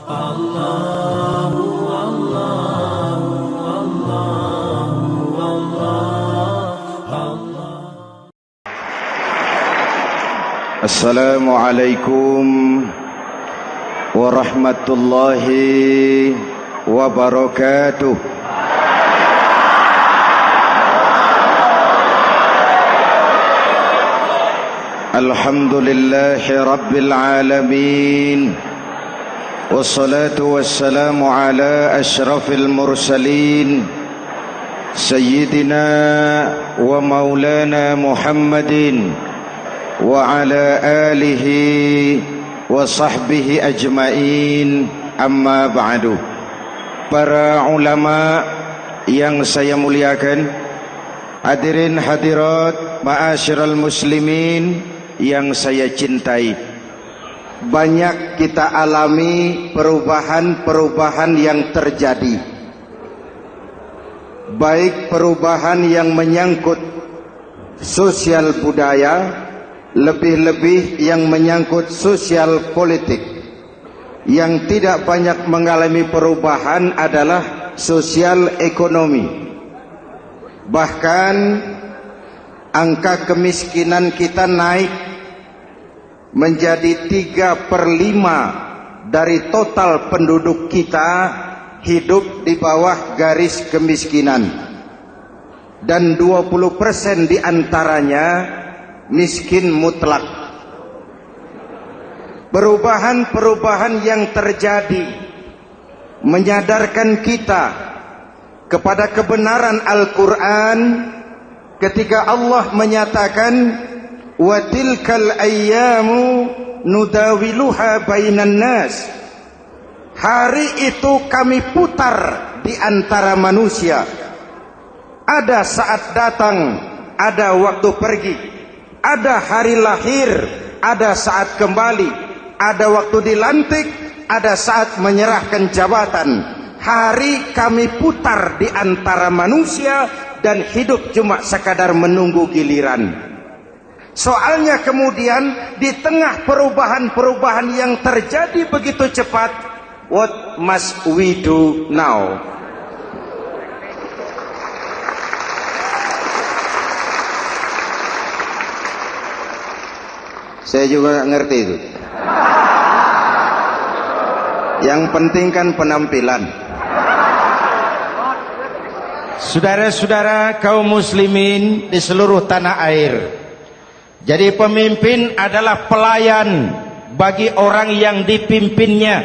Assalamualaikum warahmatullahi wabarakatuh. Alhamdulillahi rabbil alamin, wassalatu wassalamu ala ashrafil mursalin, sayyidina wa maulana Muhammadin wa ala alihi wa sahbihi ajmain, amma ba'du. Para ulama yang saya muliakan, hadirin hadirat ma'asyiral muslimin yang saya cintai, banyak kita alami perubahan-perubahan yang terjadi, baik perubahan yang menyangkut sosial budaya, lebih-lebih yang menyangkut sosial politik. Yang tidak banyak mengalami perubahan adalah sosial ekonomi. Bahkan angka kemiskinan kita naik menjadi 3/5 dari total penduduk kita hidup di bawah garis kemiskinan, dan 20% diantaranya miskin mutlak. Perubahan-perubahan yang terjadi menyadarkan kita kepada kebenaran Al-Quran ketika Allah menyatakan wa tilkal ayyamu nudawiluha bainan nas. Hari itu kami putar di antara manusia. Ada saat datang, ada waktu pergi. Ada hari lahir, ada saat kembali, ada waktu dilantik, ada saat menyerahkan jabatan. Hari kami putar di antara manusia dan hidup cuma sekadar menunggu giliran. Soalnya kemudian di tengah perubahan-perubahan yang terjadi begitu cepat, what must we do now? Saya juga nggak ngerti itu. Yang penting kan penampilan. Saudara-saudara kaum muslimin di seluruh tanah air, jadi pemimpin adalah pelayan bagi orang yang dipimpinnya.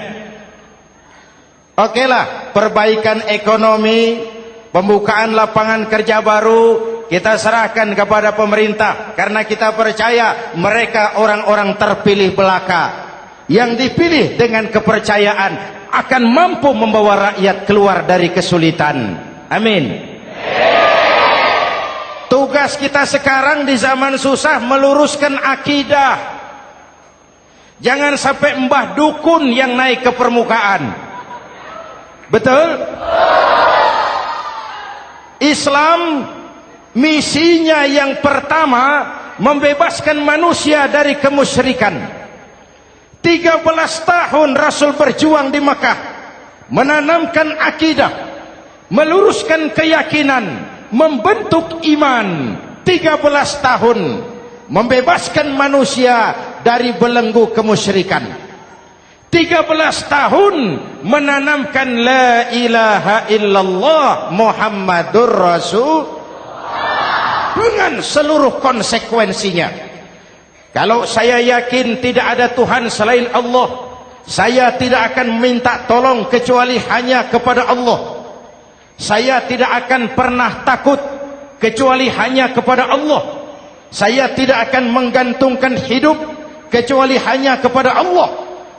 Okelah, perbaikan ekonomi, pembukaan lapangan kerja baru kita serahkan kepada pemerintah, karena kita percaya mereka orang-orang terpilih belaka yang dipilih dengan kepercayaan akan mampu membawa rakyat keluar dari kesulitan. Amin. Tugas kita sekarang di zaman susah meluruskan akidah. Jangan sampai mbah dukun yang naik ke permukaan. Betul? Islam misinya yang pertama membebaskan manusia dari kemusyrikan. 13 tahun Rasul berjuang di Mekah, menanamkan akidah, meluruskan keyakinan, membentuk iman. 13 tahun membebaskan manusia dari belenggu kemusyrikan. 13 tahun menanamkan la ilaha illallah Muhammadur Rasul dengan seluruh konsekuensinya. Kalau saya yakin tidak ada Tuhan selain Allah, saya tidak akan meminta tolong kecuali hanya kepada Allah. Saya tidak akan pernah takut kecuali hanya kepada Allah. Saya tidak akan menggantungkan hidup kecuali hanya kepada Allah.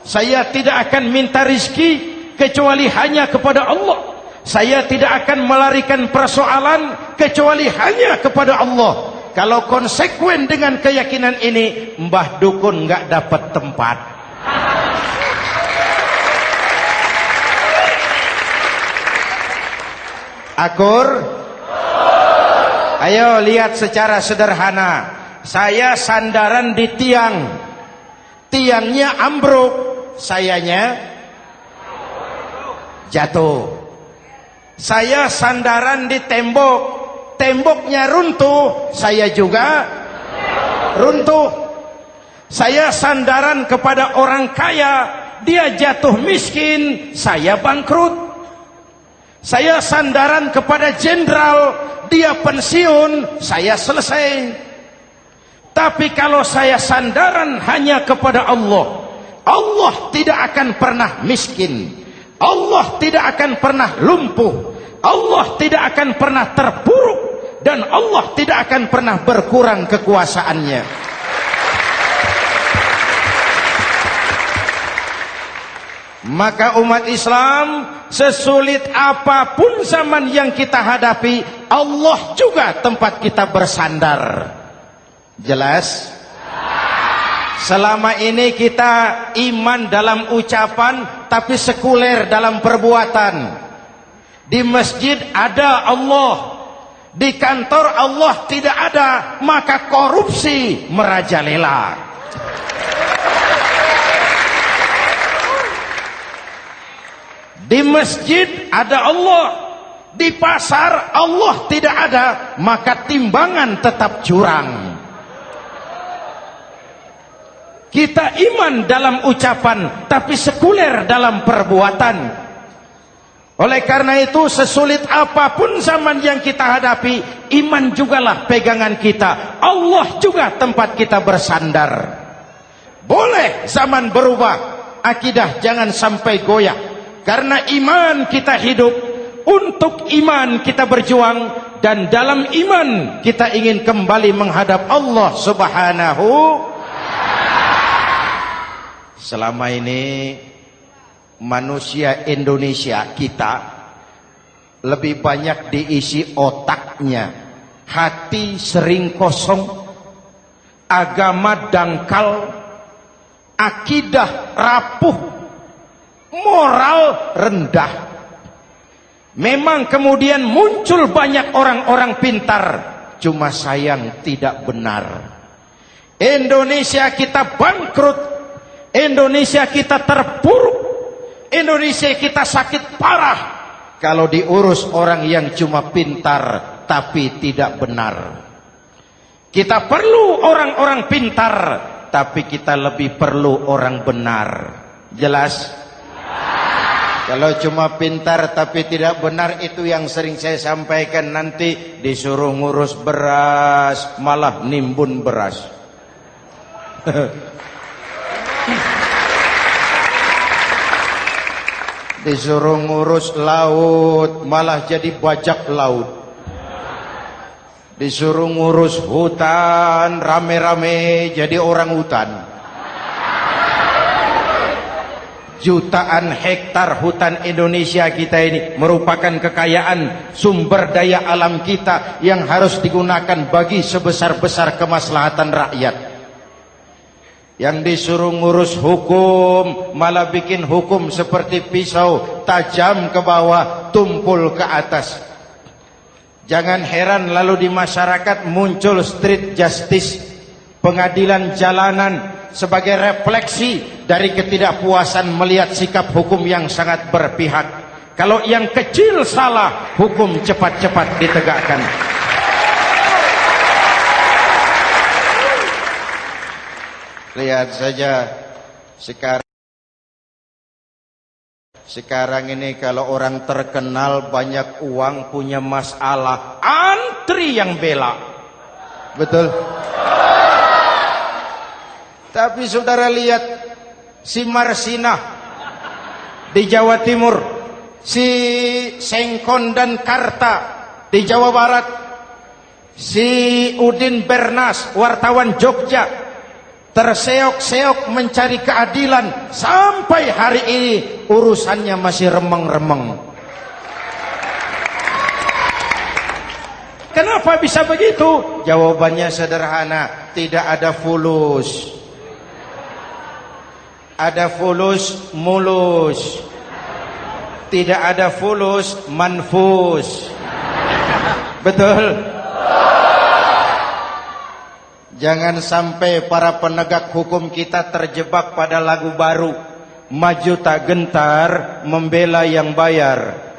Saya tidak akan minta rizki kecuali hanya kepada Allah. Saya tidak akan melarikan persoalan kecuali hanya kepada Allah. Kalau konsekuen dengan keyakinan ini, mbah dukun nggak dapat tempat. Akur? Ayo lihat secara sederhana. Saya sandaran di tiang, tiangnya ambruk, sayanya jatuh. Saya sandaran di tembok, temboknya runtuh, saya juga runtuh. Saya sandaran kepada orang kaya, dia jatuh miskin, saya bangkrut. Saya sandaran kepada jenderal, dia pensiun, saya selesai. Tapi kalau saya sandaran hanya kepada Allah, Allah tidak akan pernah miskin, Allah tidak akan pernah lumpuh, Allah tidak akan pernah terpuruk, dan Allah tidak akan pernah berkurang kekuasaannya. Maka umat Islam, sesulit apapun zaman yang kita hadapi, Allah juga tempat kita bersandar. Jelas? Selama ini kita iman dalam ucapan, tapi sekuler dalam perbuatan. Di masjid ada Allah, di kantor Allah tidak ada, maka korupsi merajalela. Di masjid ada Allah, di pasar Allah tidak ada, maka timbangan tetap curang. Kita iman dalam ucapan, tapi sekuler dalam perbuatan. Oleh karena itu, sesulit apapun zaman yang kita hadapi, iman jugalah pegangan kita. Allah juga tempat kita bersandar. Boleh zaman berubah, akidah jangan sampai goyah. Karena iman kita hidup, untuk iman kita berjuang, dan dalam iman kita ingin kembali menghadap Allah Subhanahu. Selama ini manusia Indonesia kita lebih banyak diisi otaknya, hati sering kosong, agama dangkal, akidah rapuh, moral rendah. Memang kemudian muncul banyak orang-orang pintar, cuma sayang tidak benar. Indonesia kita bangkrut, Indonesia kita terpuruk, Indonesia kita sakit parah kalau diurus orang yang cuma pintar tapi tidak benar. Kita perlu orang-orang pintar, tapi kita lebih perlu orang benar. Jelas? Kalau cuma pintar tapi tidak benar, itu yang sering saya sampaikan, nanti disuruh ngurus beras malah nimbun beras. Disuruh ngurus laut malah jadi bajak laut. Disuruh ngurus hutan rame-rame jadi orang hutan. Jutaan hektar hutan Indonesia kita ini merupakan kekayaan sumber daya alam kita yang harus digunakan bagi sebesar-besar kemaslahatan rakyat. Yang disuruh ngurus hukum malah bikin hukum seperti pisau, tajam ke bawah, tumpul ke atas. Jangan heran lalu di masyarakat muncul street justice, pengadilan jalanan, sebagai refleksi dari ketidakpuasan melihat sikap hukum yang sangat berpihak. Kalau yang kecil salah, hukum cepat-cepat ditegakkan. Lihat saja sekarang ini kalau orang terkenal banyak uang punya masalah, antri yang bela. Betul? Tapi saudara lihat si Marsinah di Jawa Timur, si Sengkon dan Karta di Jawa Barat, si Udin Bernas wartawan Jogja terseok-seok mencari keadilan, sampai hari ini urusannya masih remeng-remeng. Kenapa bisa begitu? Jawabannya sederhana, tidak ada fulus. Ada fulus mulus, tidak ada fulus manfus. Betul? Jangan sampai para penegak hukum kita terjebak pada lagu baru. maju tak gentar membela yang bayar.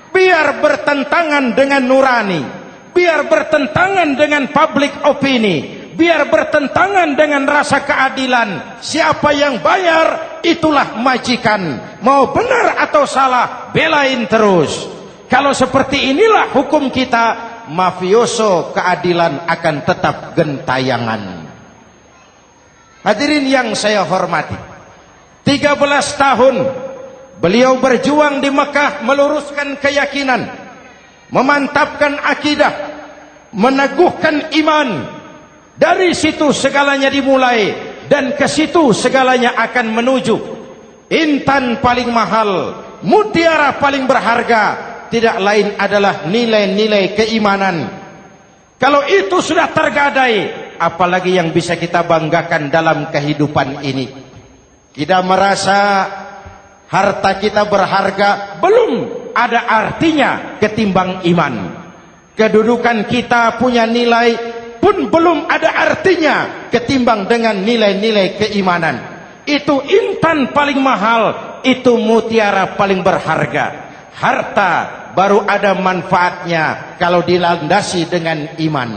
Biar bertentangan dengan nurani, biar bertentangan dengan public opini, biar bertentangan dengan rasa keadilan. Siapa yang bayar, itulah majikan. Mau benar atau salah, belain terus. Kalau seperti inilah hukum kita, mafioso keadilan akan tetap gentayangan. Hadirin yang saya hormati, 13 tahun beliau berjuang di Mekah, meluruskan keyakinan, memantapkan akidah, meneguhkan iman. Dari situ segalanya dimulai, dan ke situ segalanya akan menuju. Intan paling mahal, mutiara paling berharga, tidak lain adalah nilai-nilai keimanan. Kalau itu sudah tergadai, apalagi yang bisa kita banggakan dalam kehidupan ini? Kita merasa harta kita berharga, belum ada artinya ketimbang iman. Kedudukan kita punya nilai pun belum ada artinya ketimbang dengan nilai-nilai keimanan. Itu intan paling mahal, itu mutiara paling berharga. Harta baru ada manfaatnya kalau dilandasi dengan iman.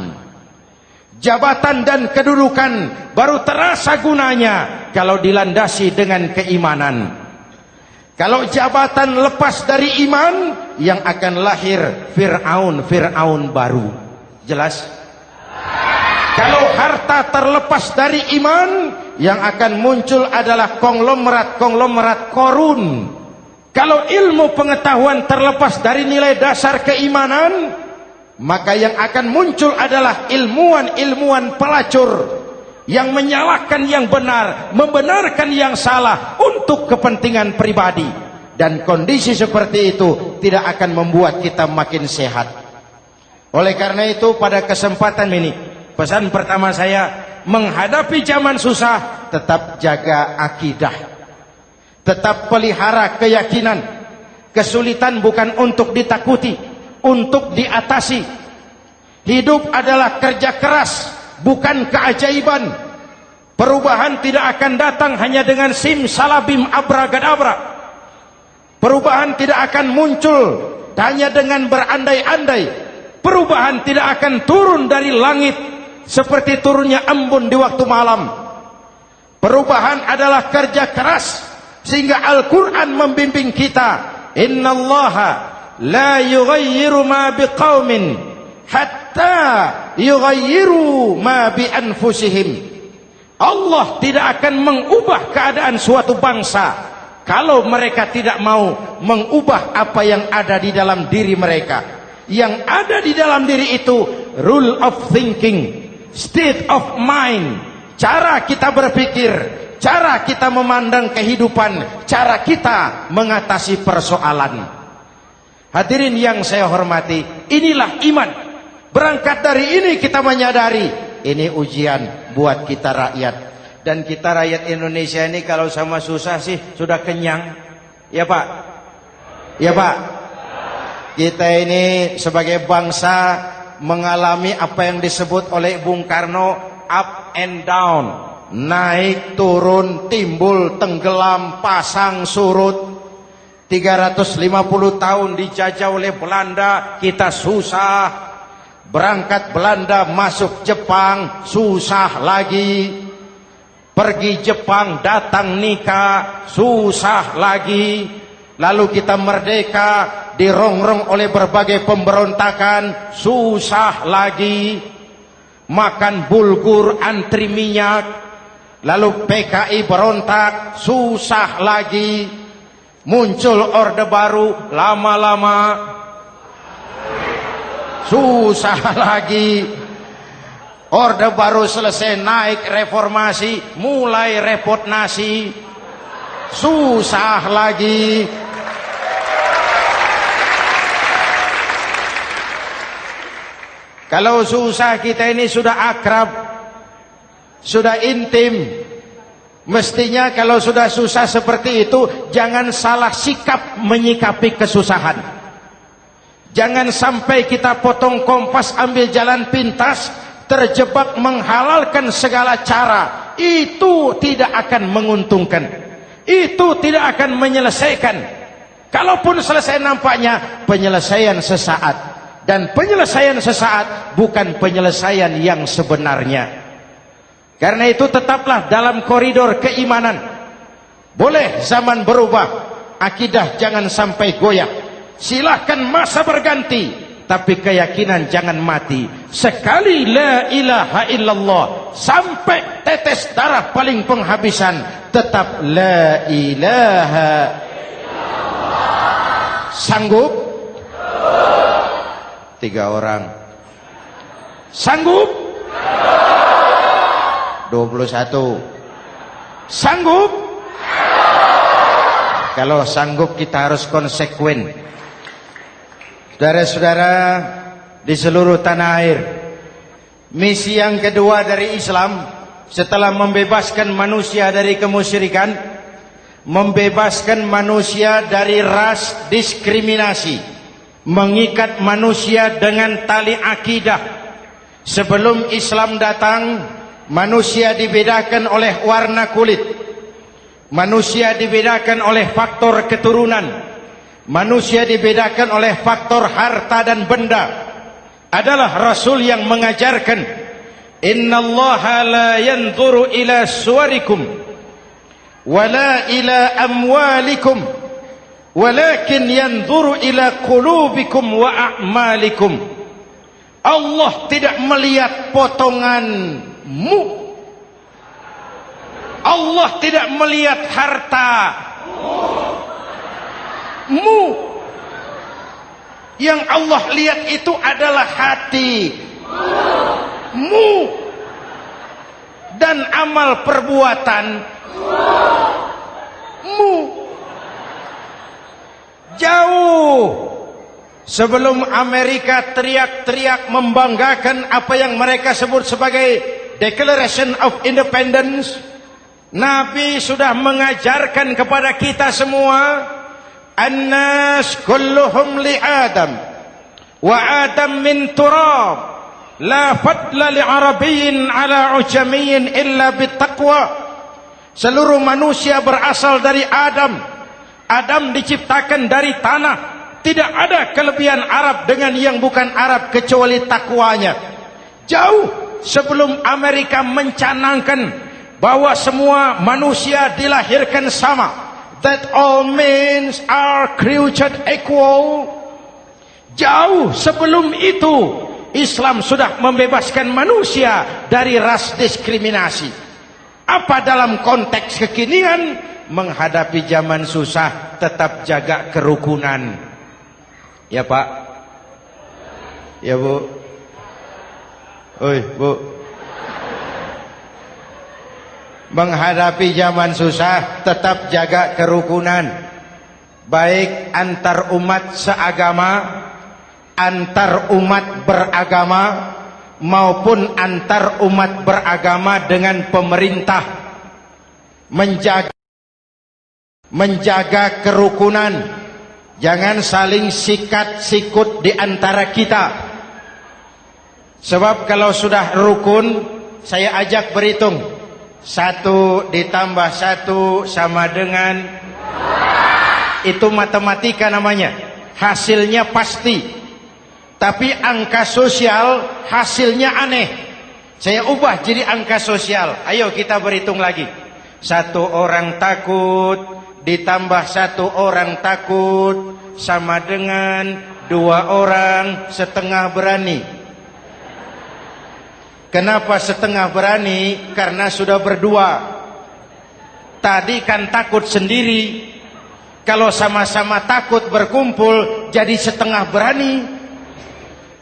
Jabatan dan kedudukan baru terasa gunanya kalau dilandasi dengan keimanan. Kalau jabatan lepas dari iman, yang akan lahir Fir'aun baru. Jelas? Kalau harta terlepas dari iman, yang akan muncul adalah konglomerat Korun. Kalau ilmu pengetahuan terlepas dari nilai dasar keimanan, maka yang akan muncul adalah ilmuwan pelacur yang menyalahkan yang benar, membenarkan yang salah untuk kepentingan pribadi. Dan kondisi seperti itu tidak akan membuat kita makin sehat. Oleh karena itu, pada kesempatan ini, pesan pertama saya, menghadapi zaman susah, tetap jaga akidah, tetap pelihara keyakinan. Kesulitan bukan untuk ditakuti, untuk diatasi. Hidup adalah kerja keras, bukan keajaiban. Perubahan tidak akan datang hanya dengan simsalabim abragadabra. Perubahan tidak akan muncul hanya dengan berandai-andai. Perubahan tidak akan turun dari langit seperti turunnya embun di waktu malam. Perubahan adalah kerja keras, sehingga Al-Quran membimbing kita, innallaha la yughayyiru ma biqaumin hatta yughayyiru ma bi anfusihim. Allah tidak akan mengubah keadaan suatu bangsa kalau mereka tidak mau mengubah apa yang ada di dalam diri mereka. Yang ada di dalam diri itu rule of thinking, state of mind, cara kita berpikir, cara kita memandang kehidupan, cara kita mengatasi persoalan. Hadirin yang saya hormati, inilah iman. Berangkat dari ini kita menyadari, ini ujian buat kita rakyat. Dan kita rakyat Indonesia ini kalau sama susah sih sudah kenyang. Ya Pak? Ya Pak? Kita ini sebagai bangsa mengalami apa yang disebut oleh Bung Karno up and down. Naik, turun, timbul, tenggelam, pasang, surut. 350 tahun dijajah oleh Belanda, kita susah. Berangkat Belanda masuk Jepang, susah lagi. Pergi Jepang, datang nikah, susah lagi. Lalu kita merdeka, dirongrong oleh berbagai pemberontakan, susah lagi. Makan bulgur, antri minyak. Lalu PKI berontak, susah lagi. Muncul orde baru, lama-lama susah lagi. Orde baru selesai, naik reformasi, mulai repot nasi, susah lagi. Kalau susah kita ini sudah akrab, sudah intim. Mestinya kalau sudah susah seperti itu, jangan salah sikap menyikapi kesusahan. Jangan sampai kita potong kompas ambil jalan pintas, terjebak menghalalkan segala cara, itu tidak akan menguntungkan, itu tidak akan menyelesaikan. Kalaupun selesai nampaknya penyelesaian sesaat, dan penyelesaian sesaat bukan penyelesaian yang sebenarnya. Karena itu tetaplah dalam koridor keimanan. Boleh zaman berubah, akidah jangan sampai goyah. Silahkan masa berganti, tapi keyakinan jangan mati. Sekali la ilaha illallah, sampai tetes darah paling penghabisan, tetap la ilaha illallah. Sanggup? 3 orang. Sanggup? 21. Sanggup? Kalau sanggup kita harus konsekuen. Saudara-saudara di seluruh tanah air, misi yang kedua dari Islam setelah membebaskan manusia dari kemusyrikan, membebaskan manusia dari ras diskriminasi, mengikat manusia dengan tali akidah. Sebelum Islam datang, manusia dibedakan oleh warna kulit, manusia dibedakan oleh faktor keturunan, manusia dibedakan oleh faktor harta dan benda. Adalah Rasul yang mengajarkan, innallaha la yanzuru ila suwarikum wala ila amwalikum walakin yanzuru ila qulubikum wa a'malikum. Allah tidak melihat potonganmu, Allah tidak melihat hartamu. Yang Allah lihat itu adalah hatimu dan amal perbuatanmu. Jauh sebelum Amerika teriak-teriak membanggakan apa yang mereka sebut sebagai Declaration of Independence, Nabi sudah mengajarkan kepada kita semua, annas kulluhum li Adam wa Adam min turab, la fadla li arabiyyin ala ujamiyyin illa bittaqwa. Seluruh manusia berasal dari Adam. Adam diciptakan dari tanah. Tidak ada kelebihan Arab dengan yang bukan Arab kecuali takwanya. Jauh sebelum Amerika mencanangkan bahwa semua manusia dilahirkan sama, that all men are created equal. Jauh sebelum itu Islam sudah membebaskan manusia dari ras diskriminasi. Apa dalam konteks kekinian menghadapi zaman susah tetap jaga kerukunan? Ya Pak, ya Bu, oi Bu. Menghadapi zaman susah tetap jaga kerukunan, baik antar umat seagama, antar umat beragama, maupun antar umat beragama dengan pemerintah. Menjaga kerukunan. Jangan saling sikat sikut di antara kita. Sebab kalau sudah rukun, saya ajak berhitung. 1 ditambah 1 sama dengan, itu matematika namanya. Hasilnya pasti. Tapi angka sosial hasilnya aneh. Saya ubah jadi angka sosial. Ayo kita berhitung lagi. 1 orang takut ditambah 1 orang takut sama dengan 2 orang setengah berani. Kenapa setengah berani? Karena sudah berdua. Tadi kan takut sendiri. Kalau sama-sama takut berkumpul jadi setengah berani.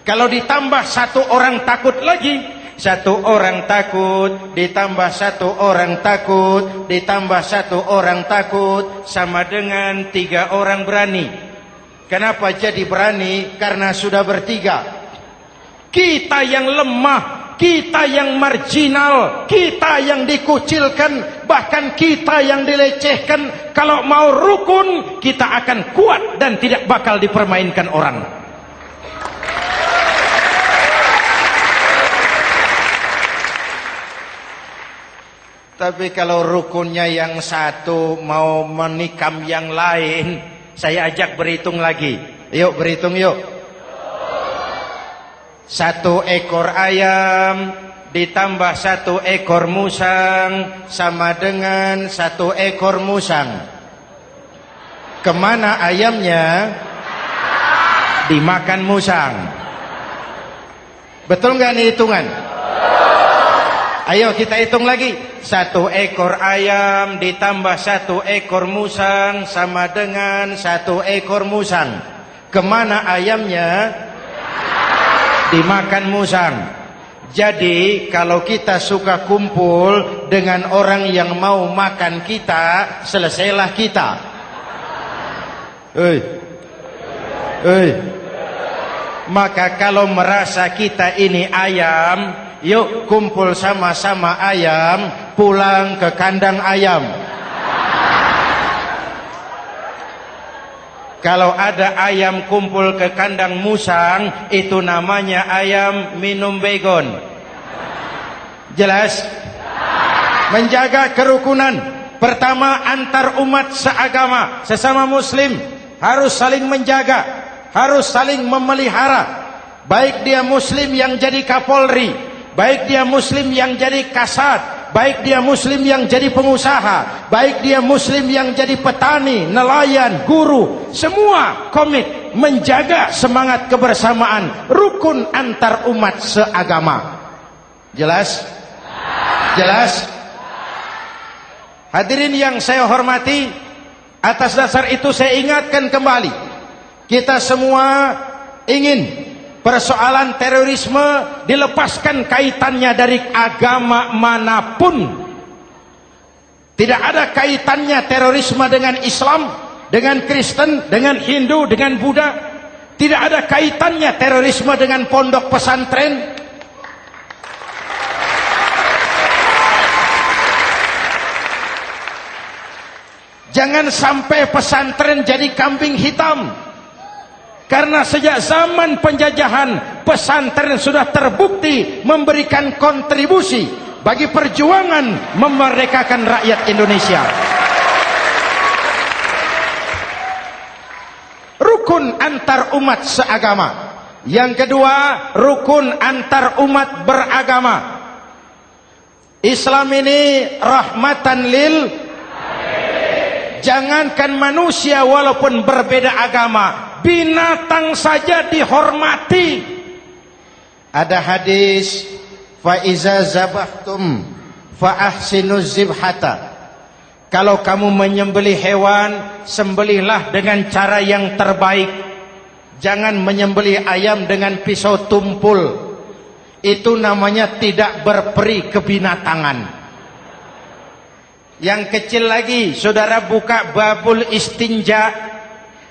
Kalau ditambah 1 orang takut lagi, 1 orang takut ditambah 1 orang takut ditambah 1 orang takut sama dengan 3 orang berani. Kenapa jadi berani? Karena sudah bertiga. Kita yang lemah, kita yang marginal, kita yang dikucilkan, bahkan kita yang dilecehkan, kalau mau rukun kita akan kuat dan tidak bakal dipermainkan orang. Tapi kalau rukunnya yang satu mau menikam yang lain, saya ajak berhitung lagi. Yuk berhitung yuk. 1 ekor ayam ditambah 1 ekor musang sama dengan 1 ekor musang. Kemana ayamnya? Dimakan musang. Betul nggak nih hitungan? Ayo kita hitung lagi. 1 ekor ayam ditambah 1 ekor musang sama dengan 1 ekor musang. Kemana ayamnya? Dimakan musang. Jadi kalau kita suka kumpul dengan orang yang mau makan kita, selesailah kita. Maka kalau merasa kita ini ayam, yuk kumpul sama-sama ayam, pulang ke kandang ayam. Kalau ada ayam kumpul ke kandang musang, itu namanya ayam minum baygon. Jelas? Menjaga kerukunan. Pertama, antar umat seagama, sesama muslim harus saling menjaga, harus saling memelihara. Baik dia muslim yang jadi kapolri, baik dia muslim yang jadi kasat, baik dia muslim yang jadi pengusaha, baik dia muslim yang jadi petani, nelayan, guru, semua komit menjaga semangat kebersamaan, rukun antar umat seagama. Jelas? Jelas? Hadirin yang saya hormati, atas dasar itu saya ingatkan kembali, kita semua ingin persoalan terorisme dilepaskan kaitannya dari agama manapun. Tidak ada kaitannya terorisme dengan Islam, dengan Kristen, dengan Hindu, dengan Buddha. Tidak ada kaitannya terorisme dengan pondok pesantren. Jangan sampai pesantren jadi kambing hitam. Karena sejak zaman penjajahan, pesantren sudah terbukti memberikan kontribusi bagi perjuangan memerdekakan rakyat Indonesia. Rukun antar umat seagama. Yang kedua, rukun antar umat beragama. Islam ini rahmatan lil. Jangankan manusia walaupun berbeda agama, binatang saja dihormati. Ada hadis, fa iza zabahtum fa ahsinuz zibhata. Kalau kamu menyembelih hewan, sembelihlah dengan cara yang terbaik. Jangan menyembelih ayam dengan pisau tumpul. Itu namanya tidak berperi kebinatangan. Yang kecil lagi, saudara buka babul istinja,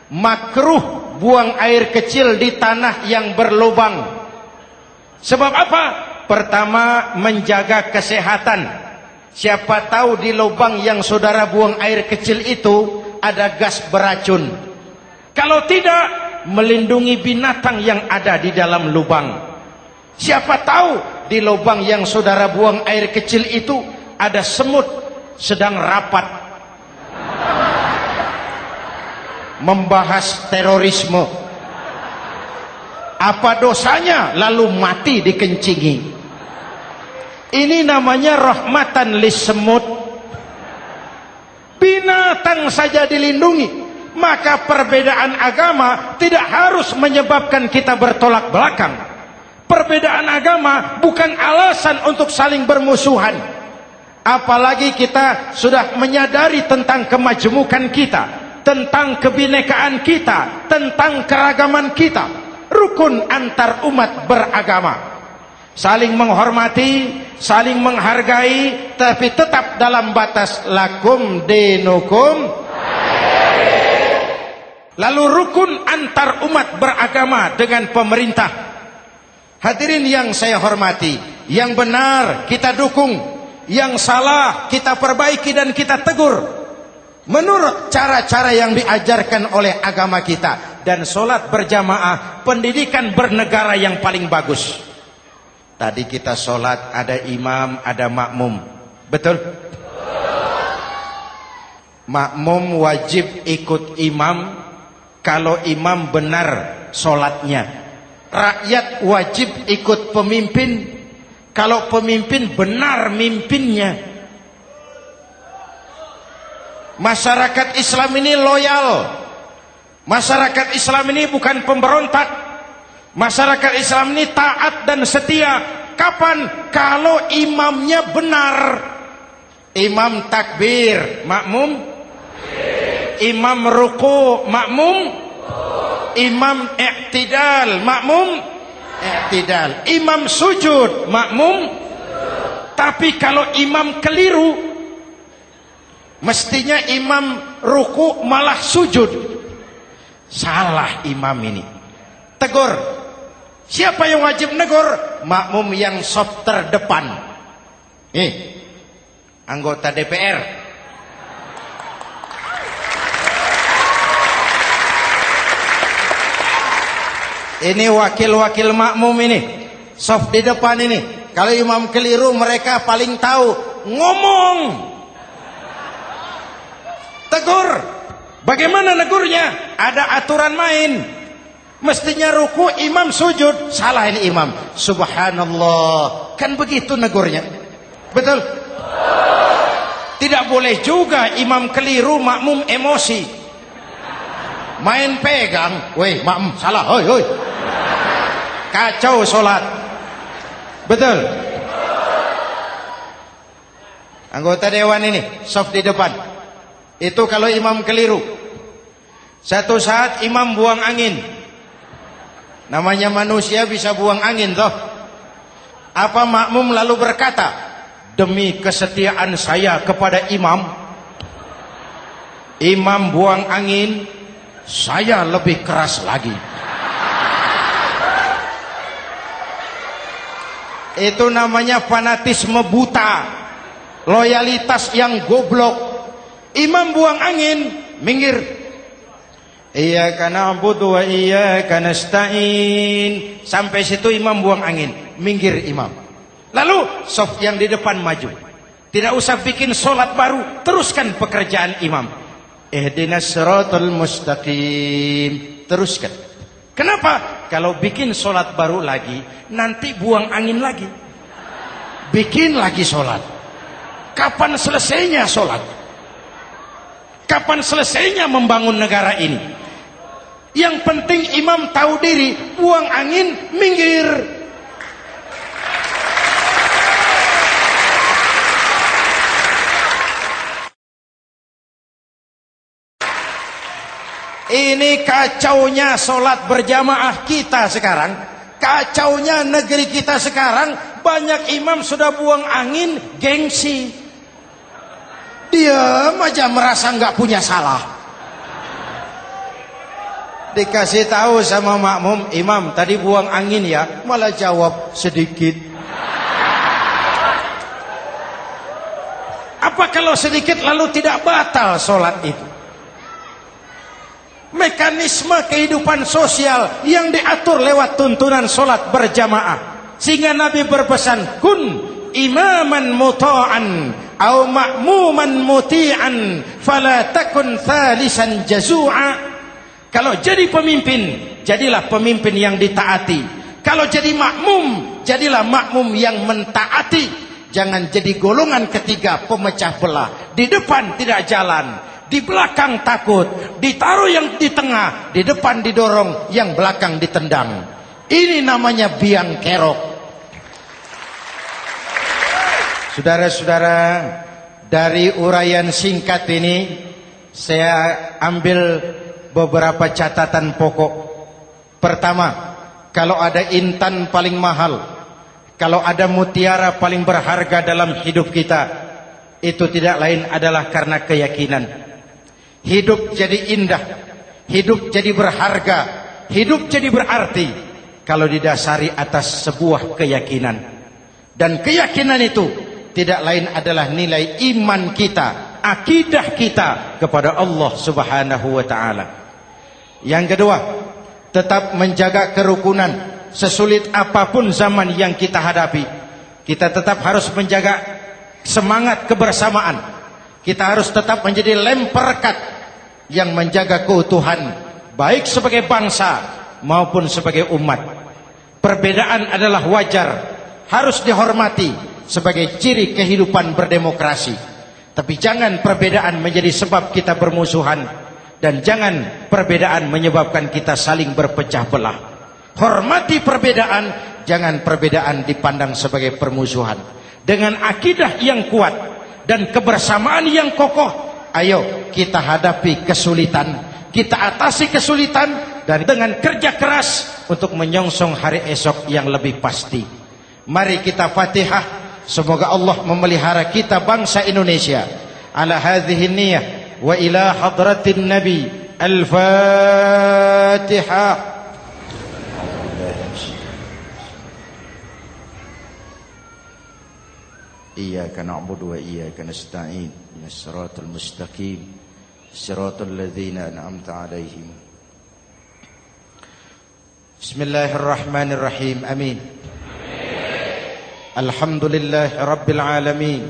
makruh buang air kecil di tanah yang berlubang. Sebab apa? Pertama, menjaga kesehatan. Siapa tahu di lubang yang saudara buang air kecil itu ada gas beracun. Kalau tidak, melindungi binatang yang ada di dalam lubang. Siapa tahu di lubang yang saudara buang air kecil itu ada semut sedang rapat membahas terorisme. Apa dosanya lalu mati dikencingi? Ini namanya rahmatan lis semut. Binatang saja dilindungi. Maka perbedaan agama tidak harus menyebabkan kita bertolak belakang. Perbedaan agama bukan alasan untuk saling bermusuhan. Apalagi kita sudah menyadari tentang kemajemukan kita, tentang kebinekaan kita, tentang keragaman kita. Rukun antar umat beragama. Saling menghormati, saling menghargai, tapi tetap dalam batas lakum dinukum. Lalu rukun antar umat beragama dengan pemerintah. Hadirin yang saya hormati, yang benar kita dukung, yang salah kita perbaiki dan kita tegur menurut cara-cara yang diajarkan oleh agama kita. Dan sholat berjamaah, pendidikan bernegara yang paling bagus. Tadi kita sholat ada imam, ada makmum, betul? makmum wajib ikut imam kalau imam benar sholatnya. Rakyat wajib ikut pemimpin kalau pemimpin benar mimpinnya. Masyarakat Islam ini loyal. Masyarakat Islam ini bukan pemberontak. Masyarakat Islam ini taat dan setia. Kapan? Kalau imamnya benar. Imam takbir, makmum. Imam ruku, makmum. Imam i'tidal, makmum. I'tidal. Imam sujud, makmum. Tapi kalau imam keliru, mestinya imam ruku malah sujud. Salah imam ini. Tegur. Siapa yang wajib negur? Makmum yang saf terdepan. Anggota DPR. Ini wakil-wakil makmum ini, saf di depan ini. Kalau imam keliru mereka paling tahu. Ngomong. Tegur. Bagaimana negurnya? Ada aturan main. Mestinya ruku, imam sujud. Salah ini imam. Subhanallah. Kan begitu negurnya. Betul? Tidak boleh juga imam keliru, makmum emosi. Main pegang. Weh, makmum salah. Hoi, hoi. Kacau sholat. Betul? Anggota dewan ini, saf di depan. Itu kalau imam keliru. Satu saat imam buang angin. Namanya manusia bisa buang angin toh. Apa makmum lalu berkata, demi kesetiaan saya kepada imam, imam buang angin, saya lebih keras lagi. Itu namanya fanatisme buta, loyalitas yang goblok. Imam buang angin, minggir. Iyyaka na'budu wa iyyaka nasta'in. Sampai situ imam buang angin, minggir imam. Lalu saf yang di depan maju. Tidak usah bikin solat baru, teruskan pekerjaan imam. Ihdinas siratal mustaqim. Teruskan. Kenapa? Kalau bikin solat baru lagi, nanti buang angin lagi. Bikin lagi solat. Kapan selesainya solat? Kapan selesainya membangun negara ini? Yang penting imam tahu diri, buang angin, minggir. Ini kacaunya solat berjamaah kita sekarang. Kacaunya negeri kita sekarang. Banyak imam sudah buang angin, gengsi. Dia aja merasa nggak punya salah. Dikasih tahu sama makmum, imam tadi buang angin ya, malah jawab sedikit. Apa kalau sedikit lalu tidak batal sholat itu? Mekanisme kehidupan sosial yang diatur lewat tuntunan sholat berjamaah. Sehingga Nabi berpesan, kun imaman muta'an au ma'muman muti'an fala takun thalisan jazu'a. Kalau jadi pemimpin, jadilah pemimpin yang ditaati. Kalau jadi makmum, jadilah makmum yang mentaati. Jangan jadi golongan ketiga pemecah belah. Di depan tidak jalan, di belakang takut, ditaruh yang di tengah, di depan didorong, yang belakang ditendang. Ini namanya biang kerok. Saudara-saudara, dari uraian singkat ini saya ambil beberapa catatan pokok. Pertama, kalau ada intan paling mahal, kalau ada mutiara paling berharga dalam hidup kita, itu tidak lain adalah karena keyakinan. Hidup jadi indah, hidup jadi berharga, hidup jadi berarti kalau didasari atas sebuah keyakinan. Dan keyakinan itu tidak lain adalah nilai iman kita, akidah kita kepada Allah Subhanahu wa ta'ala. Yang kedua, tetap menjaga kerukunan. Sesulit apapun zaman yang kita hadapi, kita tetap harus menjaga semangat kebersamaan. Kita harus tetap menjadi lem perekat yang menjaga keutuhan, baik sebagai bangsa maupun sebagai umat. Perbedaan adalah wajar, harus dihormati sebagai ciri kehidupan berdemokrasi. Tapi jangan perbedaan menjadi sebab kita bermusuhan, dan jangan perbedaan menyebabkan kita saling berpecah belah. Hormati perbedaan, jangan perbedaan dipandang sebagai permusuhan. Dengan akidah yang kuat dan kebersamaan yang kokoh, ayo kita hadapi kesulitan, kita atasi kesulitan, dan dengan kerja keras untuk menyongsong hari esok yang lebih pasti. Mari kita Fatihah, semoga Allah memelihara kita bangsa Indonesia. Ala hadhihi niyah wa ila hadratin Nabi. Al-Fatihah. Iyyaka na'budu wa iyyaka nasta'in. Ihdinas siratal mustaqim. Siratal ladzina an'amta 'alaihim. Bismillahirrahmanirrahim. Amin. Alhamdulillahi rabbil alamin.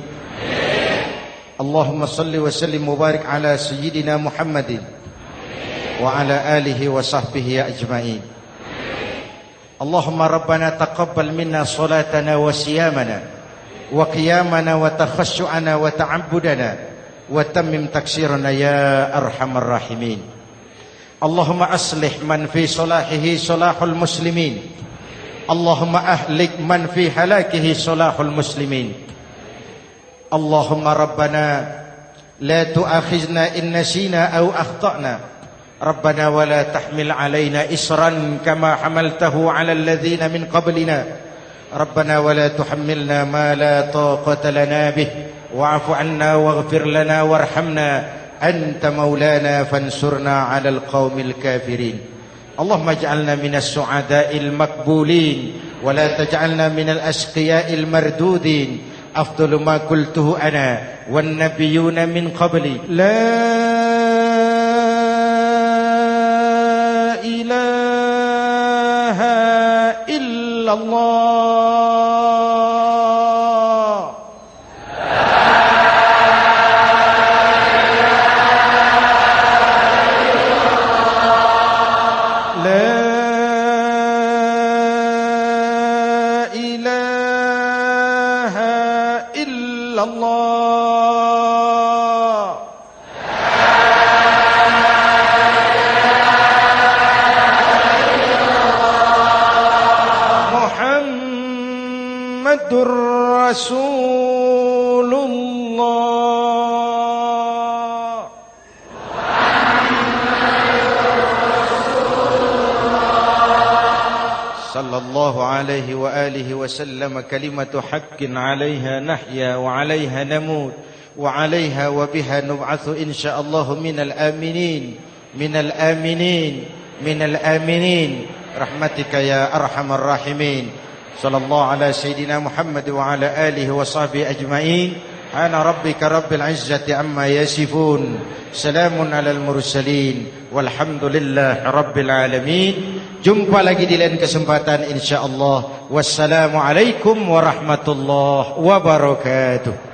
Allahumma salli wa sallim mubarak ala sayyidina Muhammadin wa ala alihi wa sahbihi ajma'in. Allahumma rabbana taqabbal minna salatana wa siyamana wa qiyamana wa takhashu'ana wa ta'abbudana wa tammim taksirana ya arhamar rahimin. Allahumma aslih man fi salahihi salahul muslimin. Allahumma ahlik man fi halakihi salahul muslimin. Allahumma rabbana la tu'akhizna in nasina aw akhtana. Rabbana wa la tahmil alaina isran kama hamaltahu ala alladhina min qablina. ربنا ولا تحملنا ما لا طاقة لنا به واعف عنا واغفر لنا وارحمنا أنت مولانا فانصرنا على القوم الكافرين. اللهم اجعلنا من السعداء المقبولين ولا تجعلنا من الأشقياء المردودين. أفضل ما قلته أنا والنبيون من قبلي لا إله إلا الله. Rasulullah sallallahu alaihi wa alihi wasallam. Kalimatu haqqin 'alaiha nahya wa 'alaiha namut wa 'alaiha wa biha nub'atsu insyaallah minal aminin minal aminin minal aminin rahmatika ya arhamar rahimin. Sallallahu ala sayyidina Muhammad wa ala alihi wa sahbihi ajma'in. Ana rabbika rabbil izzati amma yasifun. Salamun alal mursalin. Walhamdulillahi rabbil alamin. Jumpa lagi di lain kesempatan insyaallah. Wassalamualaikum warahmatullahi wabarakatuh.